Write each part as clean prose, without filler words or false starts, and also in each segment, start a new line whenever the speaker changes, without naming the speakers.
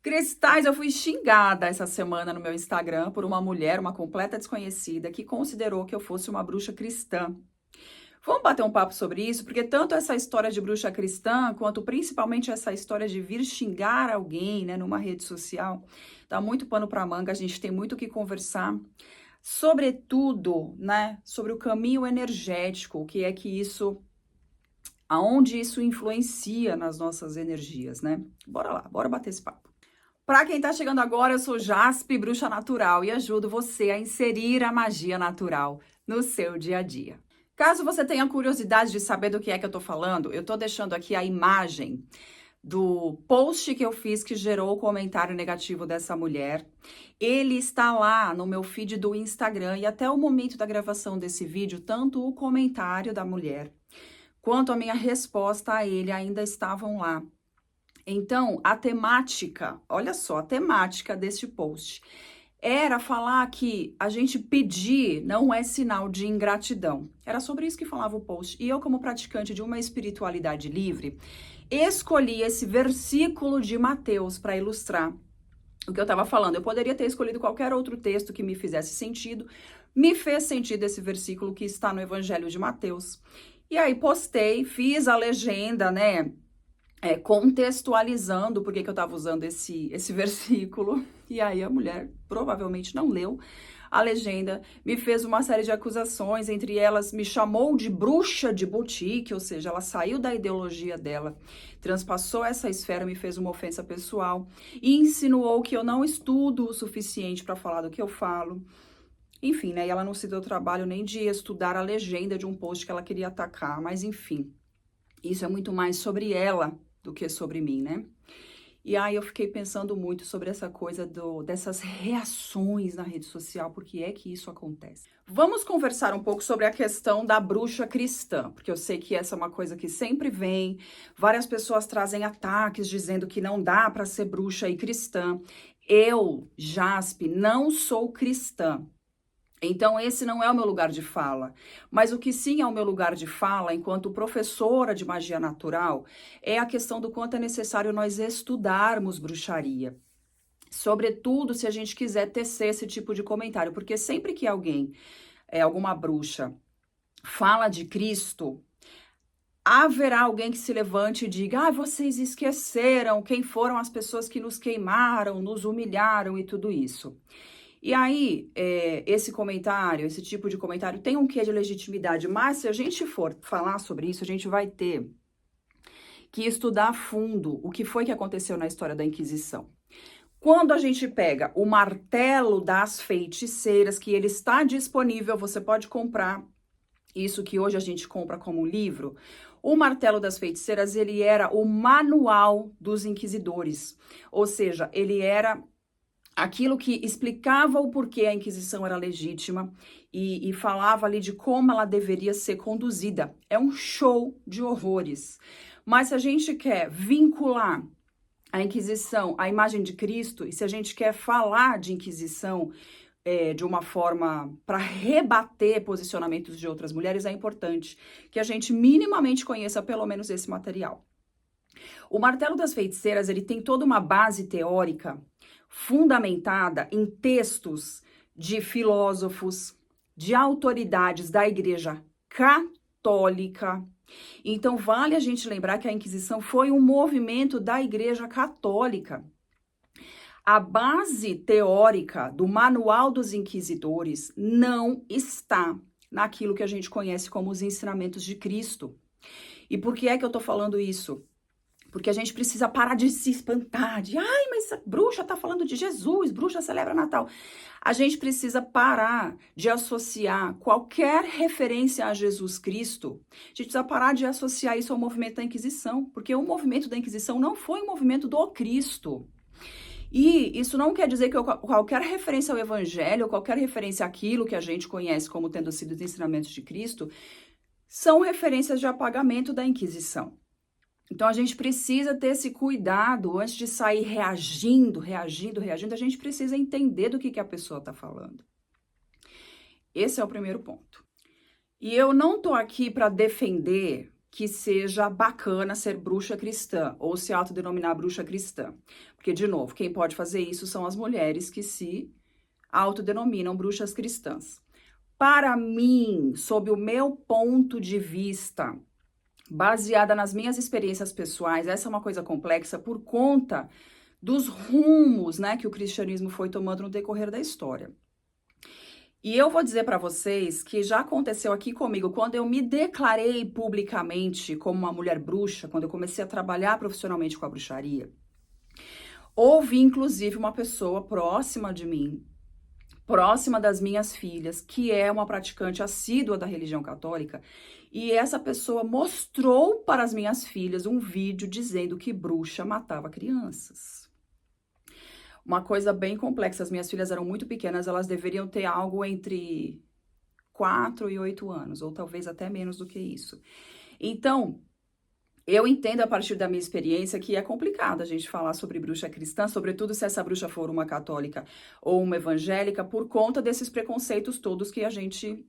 Cristais, eu fui xingada essa semana no meu Instagram por uma mulher, uma completa desconhecida, que considerou que eu fosse uma bruxa cristã. Vamos bater um papo sobre isso, porque tanto essa história de bruxa cristã, quanto principalmente essa história de vir xingar alguém, né, numa rede social, dá muito pano para manga, a gente tem muito o que conversar, sobretudo, né, sobre o caminho energético, o que é que isso, aonde isso influencia nas nossas energias, né? Bora lá, bora bater esse papo. Para quem está chegando agora, eu sou Jaspe, bruxa natural, e ajudo você a inserir a magia natural no seu dia a dia. Caso você tenha curiosidade de saber do que é que eu estou falando, eu estou deixando aqui a imagem do post que eu fiz que gerou o comentário negativo dessa mulher. Ele está lá no meu feed do Instagram e até o momento da gravação desse vídeo, tanto o comentário da mulher quanto a minha resposta a ele ainda estavam lá. Então, a temática, olha só, a temática deste post era falar que a gente pedir não é sinal de ingratidão. Era sobre isso que falava o post. E eu, como praticante de uma espiritualidade livre, escolhi esse versículo de Mateus para ilustrar o que eu estava falando. Eu poderia ter escolhido qualquer outro texto que me fizesse sentido. Me fez sentido esse versículo que está no Evangelho de Mateus. E aí postei, fiz a legenda, né? Contextualizando por que eu estava usando esse versículo. E aí a mulher provavelmente não leu a legenda, me fez uma série de acusações, entre elas me chamou de bruxa de boutique, ou seja, ela saiu da ideologia dela, transpassou essa esfera, me fez uma ofensa pessoal e insinuou que eu não estudo o suficiente para falar do que eu falo. Enfim, né? E ela não se deu trabalho nem de estudar a legenda de um post que ela queria atacar, mas enfim, isso é muito mais sobre ela do que sobre mim, né? E aí eu fiquei pensando muito sobre essa coisa dessas reações na rede social, por que é que isso acontece? Vamos conversar um pouco sobre a questão da bruxa cristã, porque eu sei que essa é uma coisa que sempre vem, várias pessoas trazem ataques dizendo que não dá para ser bruxa e cristã. Eu, Jaspe, não sou cristã. Então, esse não é o meu lugar de fala. Mas o que sim é o meu lugar de fala, enquanto professora de magia natural, é a questão do quanto é necessário nós estudarmos bruxaria. Sobretudo se a gente quiser tecer esse tipo de comentário. Porque sempre que alguém, alguma bruxa, fala de Cristo, haverá alguém que se levante e diga: ah, vocês esqueceram quem foram as pessoas que nos queimaram, nos humilharam e tudo isso. E aí, esse comentário, esse tipo de comentário tem um quê de legitimidade, mas se a gente for falar sobre isso, a gente vai ter que estudar a fundo o que foi que aconteceu na história da Inquisição. Quando a gente pega o martelo das feiticeiras, que ele está disponível, você pode comprar isso que hoje a gente compra como livro. O martelo das feiticeiras, ele era o manual dos inquisidores, ou seja, ele era aquilo que explicava o porquê a Inquisição era legítima e falava ali de como ela deveria ser conduzida. É um show de horrores. Mas se a gente quer vincular a Inquisição à imagem de Cristo, e se a gente quer falar de Inquisição de uma forma para rebater posicionamentos de outras mulheres, é importante que a gente minimamente conheça pelo menos esse material. O martelo das feiticeiras, ele tem toda uma base teórica fundamentada em textos de filósofos, de autoridades da Igreja Católica. Então, vale a gente lembrar que a Inquisição foi um movimento da Igreja Católica. A base teórica do Manual dos Inquisidores não está naquilo que a gente conhece como os ensinamentos de Cristo. E por que é que eu tô falando isso? Porque a gente precisa parar de se espantar, de ai, mas a bruxa tá falando de Jesus, bruxa celebra Natal. A gente precisa parar de associar qualquer referência a Jesus Cristo. A gente precisa parar de associar isso ao movimento da Inquisição, porque o movimento da Inquisição não foi um movimento do Cristo. E isso não quer dizer que qualquer referência ao Evangelho, qualquer referência àquilo que a gente conhece como tendo sido os ensinamentos de Cristo, são referências de apagamento da Inquisição. Então, a gente precisa ter esse cuidado antes de sair reagindo, a gente precisa entender do que a pessoa está falando. Esse é o primeiro ponto. E eu não tô aqui para defender que seja bacana ser bruxa cristã ou se autodenominar bruxa cristã. Porque, de novo, quem pode fazer isso são as mulheres que se autodenominam bruxas cristãs. Para mim, sob o meu ponto de vista, baseada nas minhas experiências pessoais, essa é uma coisa complexa por conta dos rumos, né, que o cristianismo foi tomando no decorrer da história. E eu vou dizer para vocês que já aconteceu aqui comigo, quando eu me declarei publicamente como uma mulher bruxa, quando eu comecei a trabalhar profissionalmente com a bruxaria, houve inclusive uma pessoa próxima de mim, próxima das minhas filhas, que é uma praticante assídua da religião católica, e essa pessoa mostrou para as minhas filhas um vídeo dizendo que bruxa matava crianças. Uma coisa bem complexa, as minhas filhas eram muito pequenas, elas deveriam ter algo entre 4 e 8 anos, ou talvez até menos do que isso. Então, eu entendo a partir da minha experiência que é complicado a gente falar sobre bruxa cristã, sobretudo se essa bruxa for uma católica ou uma evangélica, por conta desses preconceitos todos que a gente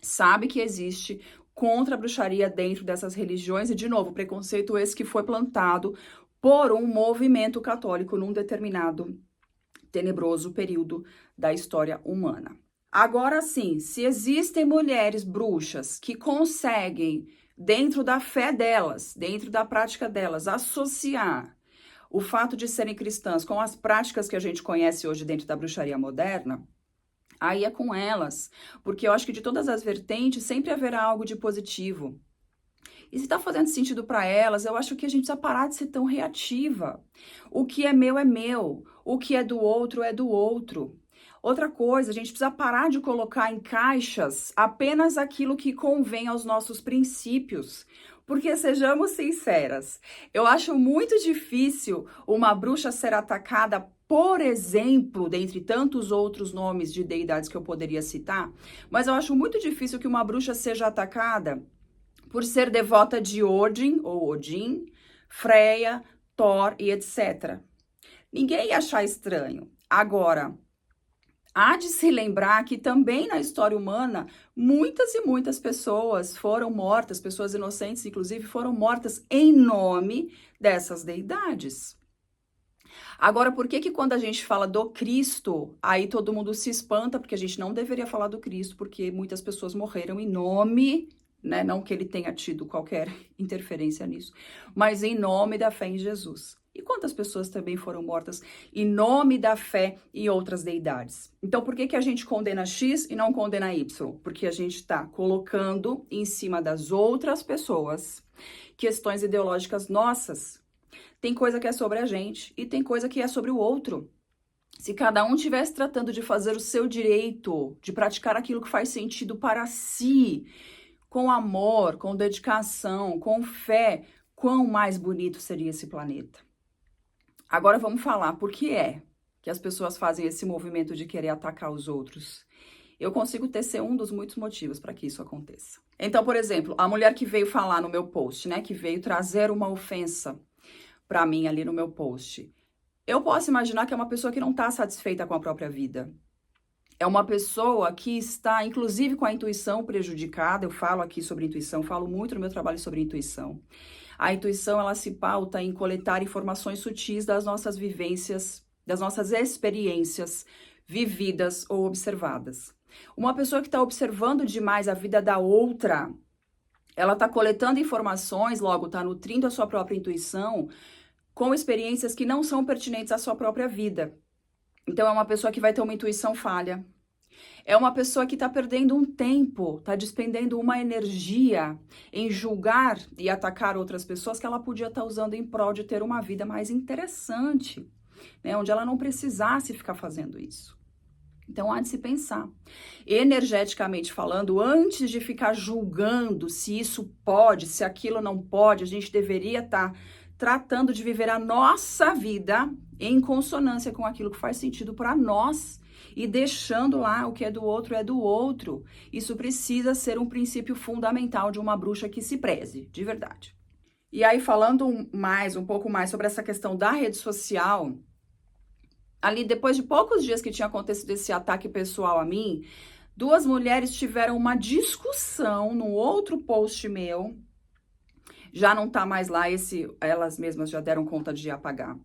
sabe que existe contra a bruxaria dentro dessas religiões, e de novo, preconceito esse que foi plantado por um movimento católico num determinado tenebroso período da história humana. Agora sim, se existem mulheres bruxas que conseguem, dentro da fé delas, dentro da prática delas, associar o fato de serem cristãs com as práticas que a gente conhece hoje dentro da bruxaria moderna, aí é com elas, porque eu acho que de todas as vertentes sempre haverá algo de positivo. E se tá fazendo sentido para elas, eu acho que a gente precisa parar de ser tão reativa. O que é meu, o que é do outro é do outro. Outra coisa, a gente precisa parar de colocar em caixas apenas aquilo que convém aos nossos princípios. Porque, sejamos sinceras, eu acho muito difícil uma bruxa ser atacada, por exemplo, dentre tantos outros nomes de deidades que eu poderia citar, mas eu acho muito difícil que uma bruxa seja atacada por ser devota de Odin, ou Odin, Freya, Thor e etc. Ninguém ia achar estranho. Agora, há de se lembrar que também na história humana, muitas e muitas pessoas foram mortas, pessoas inocentes, inclusive, foram mortas em nome dessas deidades. Agora, por que quando a gente fala do Cristo, aí todo mundo se espanta, porque a gente não deveria falar do Cristo, porque muitas pessoas morreram em nome, né? Não que ele tenha tido qualquer interferência nisso, mas em nome da fé em Jesus. E quantas pessoas também foram mortas em nome da fé em outras deidades? Então, por que a gente condena X e não condena Y? Porque a gente está colocando em cima das outras pessoas questões ideológicas nossas. Tem coisa que é sobre a gente e tem coisa que é sobre o outro. Se cada um estivesse tratando de fazer o seu direito, de praticar aquilo que faz sentido para si, com amor, com dedicação, com fé, quão mais bonito seria esse planeta. Agora vamos falar por que é que as pessoas fazem esse movimento de querer atacar os outros. Eu consigo tecer um dos muitos motivos para que isso aconteça. Então, por exemplo, a mulher que veio falar no meu post, né, que veio trazer uma ofensa para mim ali no meu post, eu posso imaginar que é uma pessoa que não está satisfeita com a própria vida. É uma pessoa que está, inclusive, com a intuição prejudicada. Eu falo aqui sobre intuição, falo muito no meu trabalho sobre intuição. A intuição, ela se pauta em coletar informações sutis das nossas vivências, das nossas experiências vividas ou observadas. Uma pessoa que está observando demais a vida da outra, ela está coletando informações, logo está nutrindo a sua própria intuição com experiências que não são pertinentes à sua própria vida. Então, é uma pessoa que vai ter uma intuição falha. É uma pessoa que está perdendo um tempo, está despendendo uma energia em julgar e atacar outras pessoas que ela podia estar usando em prol de ter uma vida mais interessante, né? Onde ela não precisasse ficar fazendo isso. Então, há de se pensar. Energeticamente falando, antes de ficar julgando se isso pode, se aquilo não pode, a gente deveria estar tratando de viver a nossa vida em consonância com aquilo que faz sentido para nós e deixando lá o que é do outro é do outro. Isso precisa ser um princípio fundamental de uma bruxa que se preze, de verdade. E aí, falando um pouco mais sobre essa questão da rede social, ali depois de poucos dias que tinha acontecido esse ataque pessoal a mim, duas mulheres tiveram uma discussão no outro post meu, já não tá mais lá, elas mesmas já deram conta de apagar.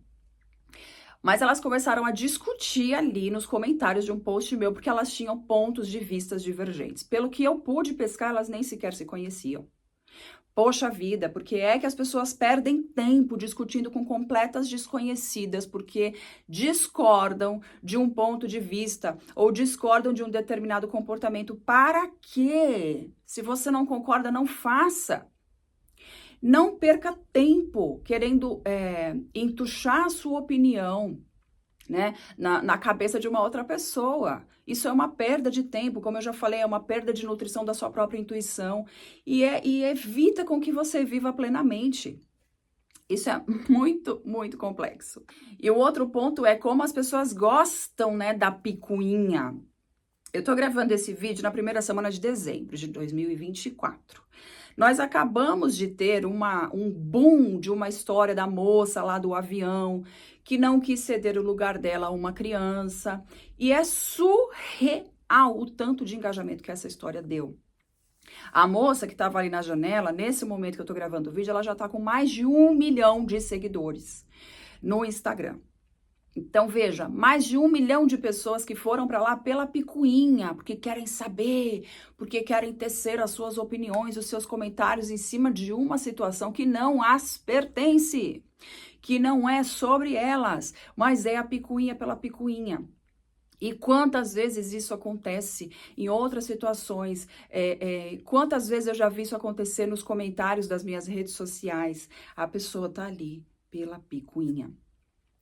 Mas elas começaram a discutir ali nos comentários de um post meu, porque elas tinham pontos de vistas divergentes. Pelo que eu pude pescar, elas nem sequer se conheciam. Poxa vida, porque é que as pessoas perdem tempo discutindo com completas desconhecidas, porque discordam de um ponto de vista ou discordam de um determinado comportamento. Para quê? Se você não concorda, não faça. Não perca tempo querendo entuchar a sua opinião, né, na cabeça de uma outra pessoa. Isso é uma perda de tempo, como eu já falei, é uma perda de nutrição da sua própria intuição e evita com que você viva plenamente. Isso é muito, muito complexo. E o outro ponto é como as pessoas gostam, né, da picuinha. Eu tô gravando esse vídeo na primeira semana de dezembro de 2024. Nós acabamos de ter um boom de uma história da moça lá do avião que não quis ceder o lugar dela a uma criança. E é surreal o tanto de engajamento que essa história deu. A moça que estava ali na janela, nesse momento que eu tô gravando o vídeo, ela já tá com mais de 1 milhão de seguidores no Instagram. Então, veja, mais de 1 milhão de pessoas que foram para lá pela picuinha, porque querem saber, porque querem tecer as suas opiniões, os seus comentários em cima de uma situação que não as pertence, que não é sobre elas, mas é a picuinha pela picuinha. E quantas vezes isso acontece em outras situações, quantas vezes eu já vi isso acontecer nos comentários das minhas redes sociais, a pessoa tá ali pela picuinha.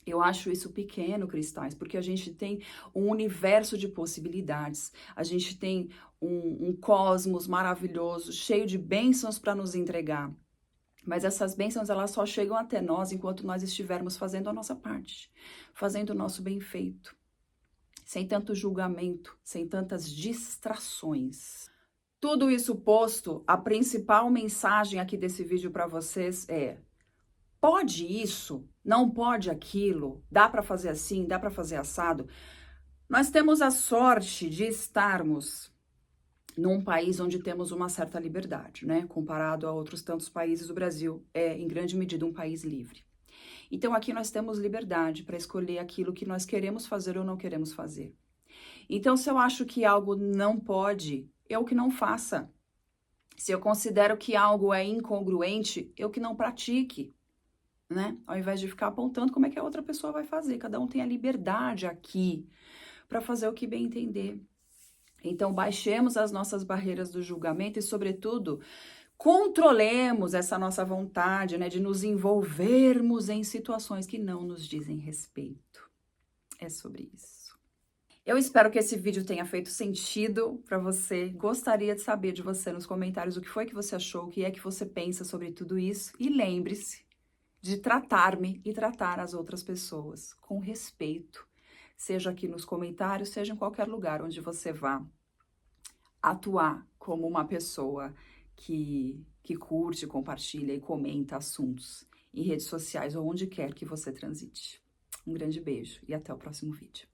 Eu acho isso pequeno, cristais, porque a gente tem um universo de possibilidades, a gente tem um cosmos maravilhoso, cheio de bênçãos para nos entregar. Mas essas bênçãos, elas só chegam até nós enquanto nós estivermos fazendo a nossa parte, fazendo o nosso bem feito, sem tanto julgamento, sem tantas distrações. Tudo isso posto, a principal mensagem aqui desse vídeo para vocês é: pode isso? Não pode aquilo? Dá para fazer assim? Dá para fazer assado? Nós temos a sorte de estarmos num país onde temos uma certa liberdade, né? Comparado a outros tantos países, o Brasil é, em grande medida, um país livre. Então, aqui nós temos liberdade para escolher aquilo que nós queremos fazer ou não queremos fazer. Então, se eu acho que algo não pode, eu que não faça. Se eu considero que algo é incongruente, eu que não pratique. Né? Ao invés de ficar apontando como é que a outra pessoa vai fazer. Cada um tem a liberdade aqui para fazer o que bem entender. Então, baixemos as nossas barreiras do julgamento e, sobretudo, controlemos essa nossa vontade, né, de nos envolvermos em situações que não nos dizem respeito. É sobre isso. Eu espero que esse vídeo tenha feito sentido para você. Gostaria de saber de você nos comentários o que foi que você achou, o que é que você pensa sobre tudo isso. E lembre-se de tratar-me e tratar as outras pessoas com respeito, seja aqui nos comentários, seja em qualquer lugar onde você vá atuar como uma pessoa que curte, compartilha e comenta assuntos em redes sociais ou onde quer que você transite. Um grande beijo e até o próximo vídeo.